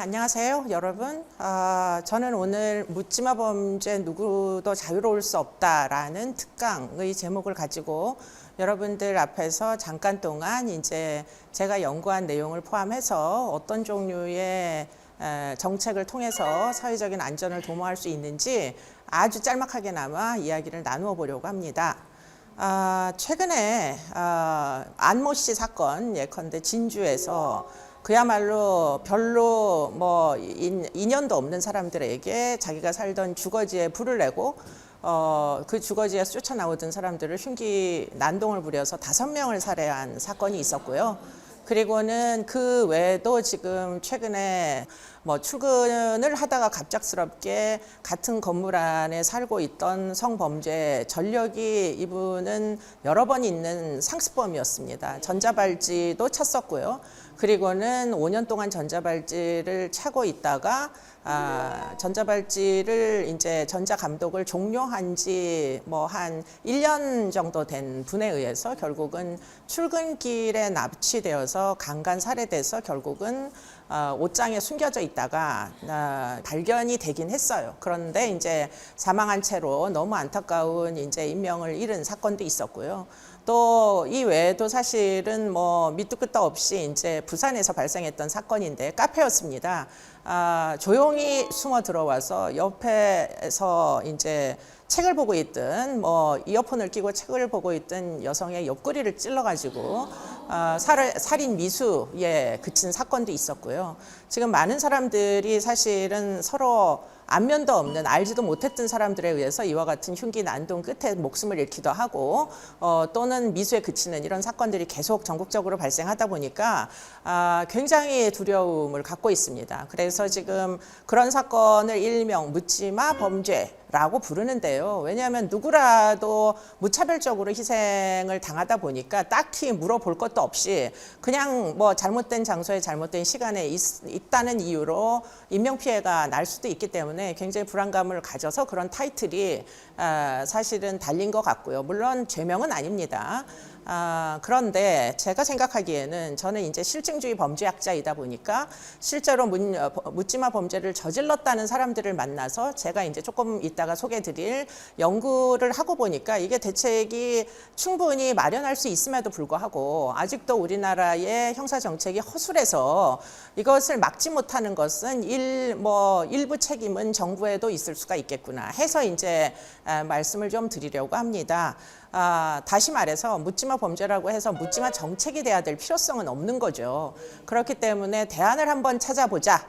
안녕하세요, 여러분. 저는 오늘 묻지마 범죄 누구도 자유로울 수 없다라는 특강의 제목을 가지고 여러분들 앞에서 잠깐 동안 이제 제가 연구한 내용을 포함해서 어떤 종류의 정책을 통해서 사회적인 안전을 도모할 수 있는지 아주 짤막하게나마 이야기를 나누어 보려고 합니다. 최근에 안모 씨 사건, 예컨대 진주에서 그야말로 별로 뭐 인연도 없는 사람들에게 자기가 살던 주거지에 불을 내고 그 주거지에서 쫓아나오던 사람들을 흉기 난동을 부려서 5명을 살해한 사건이 있었고요. 그리고는 그 외에도 지금 최근에 뭐 출근을 하다가 갑작스럽게 같은 건물 안에 살고 있던 성범죄 전력이 이분은 여러 번 있는 상습범이었습니다. 전자발찌도 찼었고요. 그리고는 5년 동안 전자발찌를 차고 있다가 전자발찌를 이제 전자감독을 종료한 지 뭐 한 1년 정도 된 분에 의해서 결국은 출근길에 납치되어서 강간 살해돼서 결국은 옷장에 숨겨져 있다가 발견이 되긴 했어요. 그런데 이제 사망한 채로 너무 안타까운 이제 인명을 잃은 사건도 있었고요. 또 이 외에도 사실은 뭐 밑도 끝도 없이 이제 부산에서 발생했던 사건인데 카페였습니다. 조용히 숨어 들어와서 옆에서 이제 책을 보고 있던 뭐 이어폰을 끼고 책을 보고 있던 여성의 옆구리를 찔러가지고 살인 미수에 그친 사건도 있었고요. 지금 많은 사람들이 사실은 서로 안면도 없는 알지도 못했던 사람들에 의해서 이와 같은 흉기 난동 끝에 목숨을 잃기도 하고 또는 미수에 그치는 이런 사건들이 계속 전국적으로 발생하다 보니까 굉장히 두려움을 갖고 있습니다. 그래서 지금 그런 사건을 일명 묻지마 범죄라고 부르는데요. 왜냐하면 누구라도 무차별적으로 희생을 당하다 보니까 딱히 물어볼 것도 없이 그냥 뭐 잘못된 장소에 잘못된 시간에 있다는 이유로 인명피해가 날 수도 있기 때문에 굉장히 불안감을 가져서 그런 타이틀이 사실은 달린 것 같고요. 물론 죄명은 아닙니다. 그런데 제가 생각하기에는 저는 이제 실증주의 범죄학자이다 보니까 실제로 묻지마 범죄를 저질렀다는 사람들을 만나서 제가 이제 조금 이따가 소개드릴 연구를 하고 보니까 이게 대책이 충분히 마련할 수 있음에도 불구하고 아직도 우리나라의 형사정책이 허술해서 이것을 막지 못하는 것은 일부 책임은 정부에도 있을 수가 있겠구나 해서 이제 말씀을 좀 드리려고 합니다. 다시 말해서 묻지마 범죄라고 해서 묻지마 정책이 돼야 될 필요성은 없는 거죠. 그렇기 때문에 대안을 한번 찾아보자.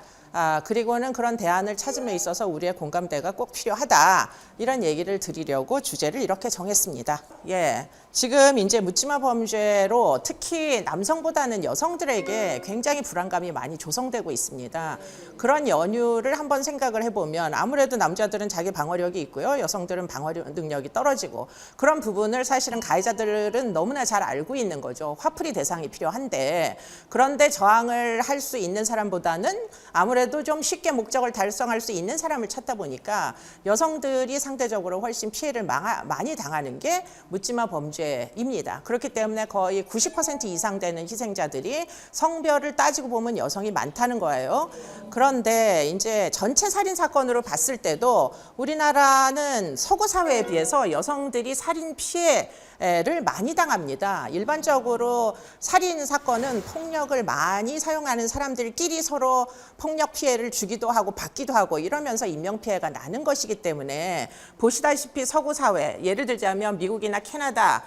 그리고는 그런 대안을 찾음에 있어서 우리의 공감대가 꼭 필요하다. 이런 얘기를 드리려고 주제를 이렇게 정했습니다. 예. 지금 이제 묻지마 범죄로 특히 남성보다는 여성들에게 굉장히 불안감이 많이 조성되고 있습니다. 그런 연유를 한번 생각을 해보면 아무래도 남자들은 자기 방어력이 있고요. 여성들은 방어 능력이 떨어지고 그런 부분을 사실은 가해자들은 너무나 잘 알고 있는 거죠. 화풀이 대상이 필요한데 그런데 저항을 할 수 있는 사람보다는 아무래도 좀 쉽게 목적을 달성할 수 있는 사람을 찾다 보니까 여성들이 상대적으로 훨씬 피해를 많이 당하는 게 묻지마 범죄입니다. 그렇기 때문에 거의 90% 이상 되는 희생자들이 성별을 따지고 보면 여성이 많다는 거예요. 그런데 이제 전체 살인 사건으로 봤을 때도 우리나라는 서구 사회에 비해서 여성들이 살인 피해를 많이 당합니다. 일반적으로 살인 사건은 폭력을 많이 사용하는 사람들끼리 서로 폭력 피해를 주기도 하고 받기도 하고 이러면서 인명피해가 나는 것이기 때문에 보시다시피 서구 사회, 예를 들자면 미국이나 캐나다,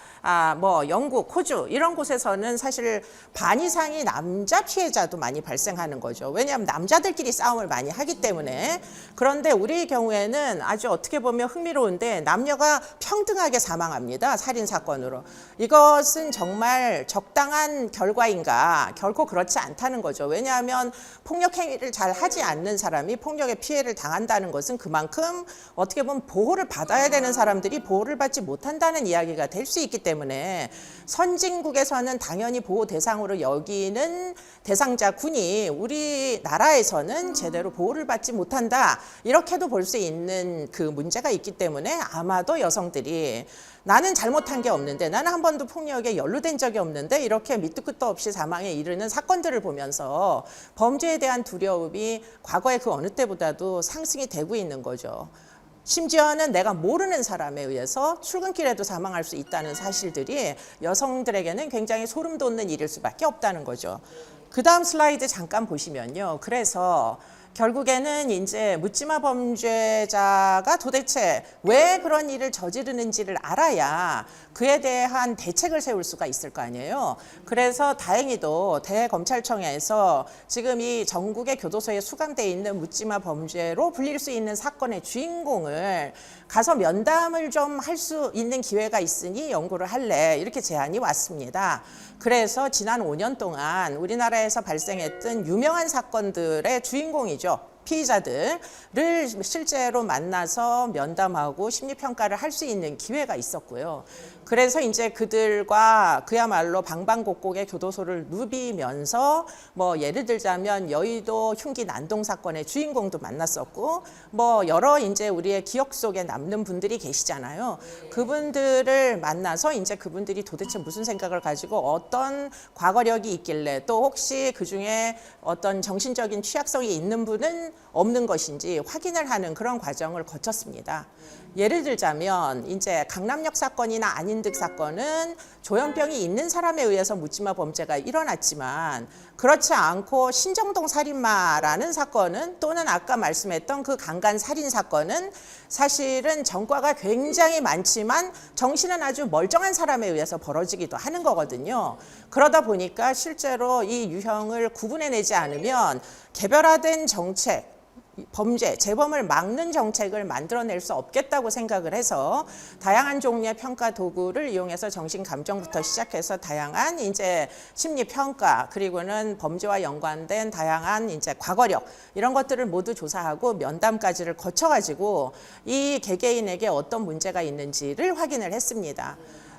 뭐 영국, 호주 이런 곳에서는 사실 반 이상이 남자 피해자도 많이 발생하는 거죠. 왜냐하면 남자들끼리 싸움을 많이 하기 때문에. 그런데 우리의 경우에는 아주 어떻게 보면 흥미로운데 남녀가 평등하게 사망합니다. 살인 사건으로. 이것은 정말 적당한 결과인가? 결코 그렇지 않다는 거죠. 왜냐하면 폭력 행위를 잘 하지 않는 사람이 폭력의 피해를 당한다는 것은 그만큼 어떻게 보면 보호를 받아야 되는 사람들이 보호를 받지 못한다는 이야기가 될 수 있기 때문에 선진국에서는 당연히 보호 대상으로 여기는 대상자 군이 우리나라에서는 제대로 보호를 받지 못한다. 이렇게도 볼 수 있는 그 문제가 있기 때문에 아마도 여성들이 나는 잘못한 게 없는데, 나는 한 번도 폭력에 연루된 적이 없는데 이렇게 밑도 끝도 없이 사망에 이르는 사건들을 보면서 범죄에 대한 두려움이 과거의 그 어느 때보다도 상승이 되고 있는 거죠. 심지어는 내가 모르는 사람에 의해서 출근길에도 사망할 수 있다는 사실들이 여성들에게는 굉장히 소름 돋는 일일 수밖에 없다는 거죠. 그 다음 슬라이드 잠깐 보시면요. 그래서 결국에는 이제 묻지마 범죄자가 도대체 왜 그런 일을 저지르는지를 알아야 그에 대한 대책을 세울 수가 있을 거 아니에요. 그래서 다행히도 대검찰청에서 지금 이 전국의 교도소에 수감되어 있는 묻지마 범죄로 불릴 수 있는 사건의 주인공을 가서 면담을 좀 할 수 있는 기회가 있으니 연구를 할래, 이렇게 제안이 왔습니다. 그래서 지난 5년 동안 우리나라에서 발생했던 유명한 사건들의 주인공이죠. 피의자들을 실제로 만나서 면담하고 심리평가를 할 수 있는 기회가 있었고요. 그래서 이제 그들과 그야말로 방방곡곡의 교도소를 누비면서 뭐 예를 들자면 여의도 흉기 난동 사건의 주인공도 만났었고, 뭐 여러 이제 우리의 기억 속에 남는 분들이 계시잖아요. 그분들을 만나서 이제 그분들이 도대체 무슨 생각을 가지고 어떤 과거력이 있길래, 또 혹시 그 중에 어떤 정신적인 취약성이 있는 분은 없는 것인지 확인을 하는 그런 과정을 거쳤습니다. 예를 들자면 이제 강남역 사건이나 안인득 사건은 조현병이 있는 사람에 의해서 묻지마 범죄가 일어났지만, 그렇지 않고 신정동 살인마라는 사건은, 또는 아까 말씀했던 그 강간 살인 사건은 사실은 전과가 굉장히 많지만 정신은 아주 멀쩡한 사람에 의해서 벌어지기도 하는 거거든요. 그러다 보니까 실제로 이 유형을 구분해내지 않으면 개별화된 정책, 범죄, 재범을 막는 정책을 만들어낼 수 없겠다고 생각을 해서 다양한 종류의 평가 도구를 이용해서 정신 감정부터 시작해서 다양한 이제 심리 평가, 그리고는 범죄와 연관된 다양한 이제 과거력, 이런 것들을 모두 조사하고 면담까지를 거쳐가지고 이 개개인에게 어떤 문제가 있는지를 확인을 했습니다.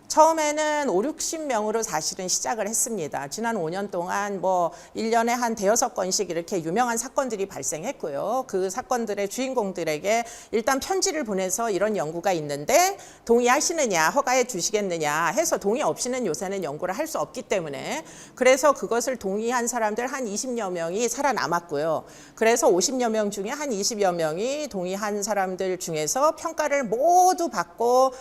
처음에는 5, 60명으로 사실은 시작을 했습니다. 지난 5년 동안 뭐 1년에 한 5-6건씩 이렇게 유명한 사건들이 발생했고요. 그 사건들의 주인공들에게 일단 편지를 보내서 이런 연구가 있는데 동의하시느냐, 허가해 주시겠느냐 해서, 동의 없이는 요새는 연구를 할 수 없기 때문에, 그래서 그것을 동의한 사람들 한 20여 명이 살아남았고요. 그래서 50여 명 중에 한 20여 명이 동의한 사람들 중에서 평가를 모두 받고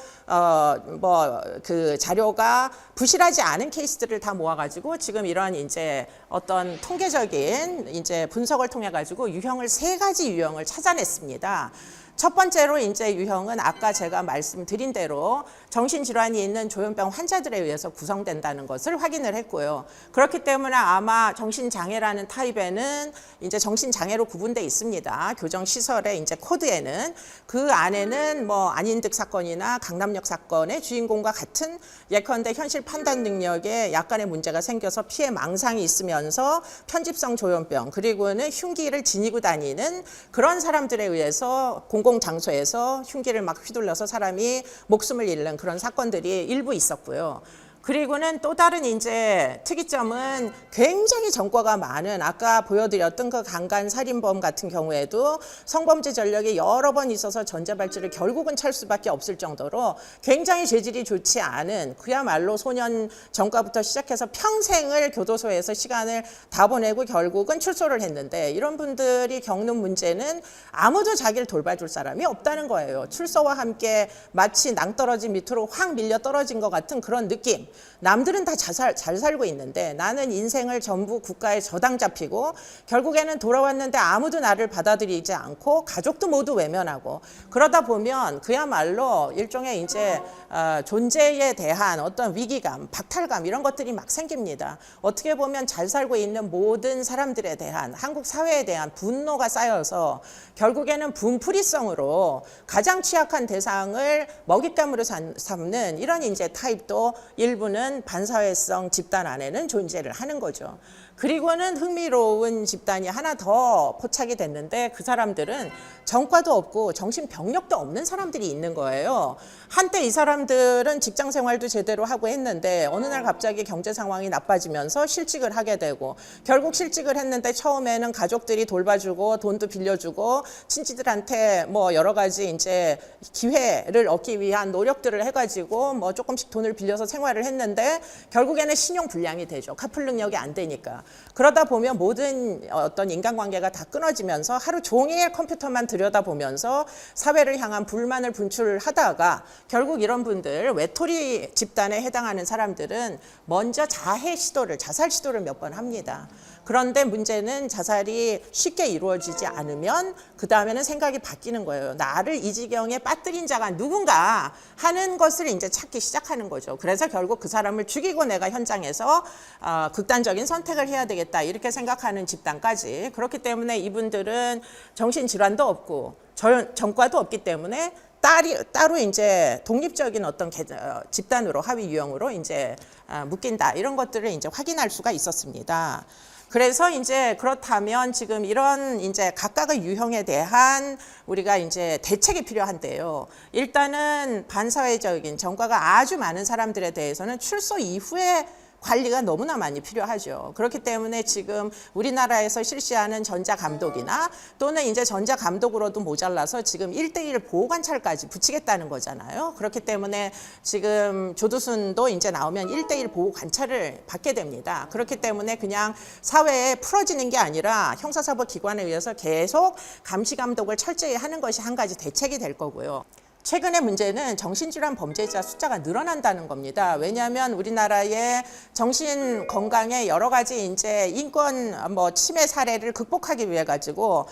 그 자료가 부실하지 않은 케이스들을 다 모아가지고 지금 이런 이제 어떤 통계적인 이제 분석을 통해 가지고 유형을 3가지 유형을 찾아냈습니다. 첫 번째로 이제 유형은 아까 제가 말씀드린 대로 정신질환이 있는 조현병 환자들에 의해서 구성된다는 것을 확인을 했고요. 그렇기 때문에 아마 정신장애라는 타입에는 이제 정신장애로 구분돼 있습니다. 교정시설의 이제 코드에는. 그 안에는 뭐 안인득 사건이나 강남역 사건의 주인공과 같은, 예컨대 현실 판단 능력에 약간의 문제가 생겨서 피해 망상이 있으면서 편집성 조현병, 그리고는 흉기를 지니고 다니는 그런 사람들에 의해서 공공장소에서 흉기를 막 휘둘러서 사람이 목숨을 잃는 그런 사건들이 일부 있었고요. 그리고는 또 다른 이제 특이점은 굉장히 전과가 많은, 아까 보여드렸던 그 강간 살인범 같은 경우에도 성범죄 전력이 여러 번 있어서 전자발찌를 결국은 찰 수밖에 없을 정도로 굉장히 죄질이 좋지 않은, 그야말로 소년 전과부터 시작해서 평생을 교도소에서 시간을 다 보내고 결국은 출소를 했는데, 이런 분들이 겪는 문제는 아무도 자기를 돌봐줄 사람이 없다는 거예요. 출소와 함께 마치 낭떠러지 밑으로 확 밀려 떨어진 것 같은 그런 느낌. 남들은 다 잘 살고 있는데 나는 인생을 전부 국가에 저당 잡히고 결국에는 돌아왔는데 아무도 나를 받아들이지 않고 가족도 모두 외면하고, 그러다 보면 그야말로 일종의 이제 존재에 대한 어떤 위기감, 박탈감, 이런 것들이 막 생깁니다. 어떻게 보면 잘 살고 있는 모든 사람들에 대한, 한국 사회에 대한 분노가 쌓여서 결국에는 분풀이성으로 가장 취약한 대상을 먹잇감으로 삼는 이런 이제 타입도 일부는 반사회성 집단 안에는 존재를 하는 거죠. 그리고는 흥미로운 집단이 하나 더 포착이 됐는데, 그 사람들은 전과도 없고 정신병력도 없는 사람들이 있는 거예요. 한때 이 사람들은 직장 생활도 제대로 하고 했는데 어느 날 갑자기 경제 상황이 나빠지면서 실직을 하게 되고 결국 실직을 했는데 처음에는 가족들이 돌봐주고 돈도 빌려주고 친지들한테 뭐 여러 가지 이제 기회를 얻기 위한 노력들을 해가지고 뭐 조금씩 돈을 빌려서 생활을 했는데 결국에는 신용 불량이 되죠. 갚을 능력이 안 되니까. 그러다 보면 모든 어떤 인간관계가 다 끊어지면서 하루 종일 컴퓨터만 들여다보면서 사회를 향한 불만을 분출하다가 결국 이런 분들 외톨이 집단에 해당하는 사람들은 먼저 자살 시도를 몇 번 합니다. 그런데 문제는 자살이 쉽게 이루어지지 않으면 그 다음에는 생각이 바뀌는 거예요. 나를 이 지경에 빠뜨린 자가 누군가 하는 것을 이제 찾기 시작하는 거죠. 그래서 결국 그 사람을 죽이고 내가 현장에서 극단적인 선택을 해야 되겠다 이렇게 생각하는 집단까지. 그렇기 때문에 이분들은 정신질환도 없고 전과도 없기 때문에 따로 이제 독립적인 어떤 집단으로 하위 유형으로 이제 묶인다 이런 것들을 이제 확인할 수가 있었습니다. 그래서 이제 그렇다면 지금 이런 이제 각각의 유형에 대한 우리가 이제 대책이 필요한데요. 일단은 반사회적인 전과가 아주 많은 사람들에 대해서는 출소 이후에 관리가 너무나 많이 필요하죠. 그렇기 때문에 지금 우리나라에서 실시하는 전자감독이나 또는 이제 전자감독으로도 모자라서 지금 1:1 보호관찰까지 붙이겠다는 거잖아요. 그렇기 때문에 지금 조두순도 이제 나오면 1:1 보호관찰을 받게 됩니다. 그렇기 때문에 그냥 사회에 풀어지는 게 아니라 형사사법기관에 의해서 계속 감시감독을 철저히 하는 것이 한 가지 대책이 될 거고요. 최근의 문제는 정신질환 범죄자 숫자가 늘어난다는 겁니다. 왜냐하면 우리나라의 정신 건강의 여러 가지 이제 인권 침해 사례를 극복하기 위해 가지고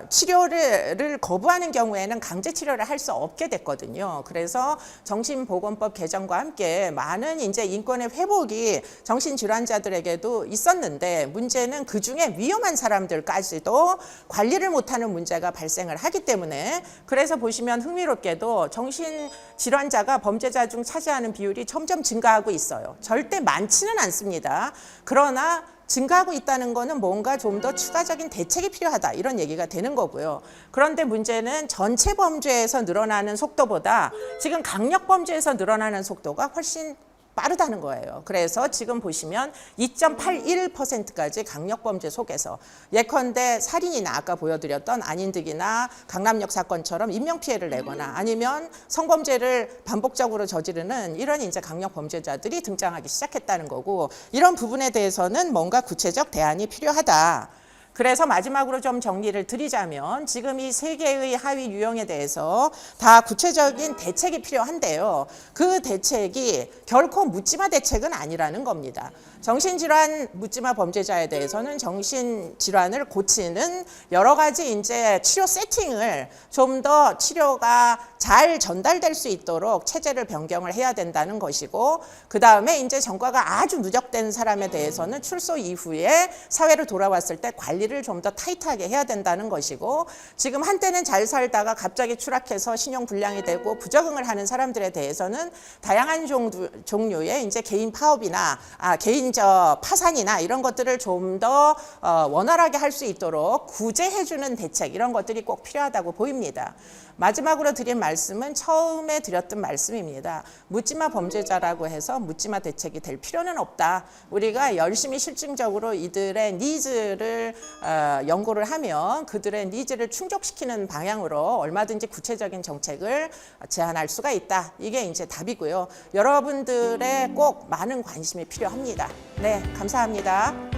치료를 거부하는 경우에는 강제 치료를 할 수 없게 됐거든요. 그래서 정신보건법 개정과 함께 많은 이제 인권의 회복이 정신질환자들에게도 있었는데 문제는 그 중에 위험한 사람들까지도 관리를 못하는 문제가 발생을 하기 때문에 그래서 보시면 흥미롭게 도 정신질환자가 범죄자 중 차지하는 비율이 점점 증가하고 있어요. 절대 많지는 않습니다. 그러나 증가하고 있다는 거는 뭔가 좀 더 추가적인 대책이 필요하다 이런 얘기가 되는 거고요. 그런데 문제는 전체 범죄에서 늘어나는 속도보다 지금 강력범죄에서 늘어나는 속도가 훨씬 빠르다는 거예요. 그래서 지금 보시면 2.81%까지 강력범죄 속에서 예컨대 살인이나 아까 보여드렸던 안인득이나 강남역 사건처럼 인명피해를 내거나 아니면 성범죄를 반복적으로 저지르는 이런 이제 강력범죄자들이 등장하기 시작했다는 거고 이런 부분에 대해서는 뭔가 구체적 대안이 필요하다. 그래서 마지막으로 좀 정리를 드리자면 지금 이 세 개의 하위 유형에 대해서 다 구체적인 대책이 필요한데요. 그 대책이 결코 묻지마 대책은 아니라는 겁니다. 정신질환 묻지마 범죄자에 대해서는 정신질환을 고치는 여러 가지 이제 치료 세팅을 좀 더 치료가 잘 전달될 수 있도록 체제를 변경을 해야 된다는 것이고 그 다음에 이제 전과가 아주 누적된 사람에 대해서는 출소 이후에 사회로 돌아왔을 때 관리를 좀 더 타이트하게 해야 된다는 것이고 지금 한때는 잘 살다가 갑자기 추락해서 신용불량이 되고 부적응을 하는 사람들에 대해서는 다양한 종류의 이제 개인 파업이나 개인적 파산이나 이런 것들을 좀 더 원활하게 할 수 있도록 구제해주는 대책 이런 것들이 꼭 필요하다고 보입니다. 마지막으로 드린 말씀은 처음에 드렸던 말씀입니다. 묻지마 범죄자라고 해서 묻지마 대책이 될 필요는 없다. 우리가 열심히 실증적으로 이들의 니즈를 연구를 하면 그들의 니즈를 충족시키는 방향으로 얼마든지 구체적인 정책을 제안할 수가 있다. 이게 이제 답이고요. 여러분들의 꼭 많은 관심이 필요합니다. 네, 감사합니다.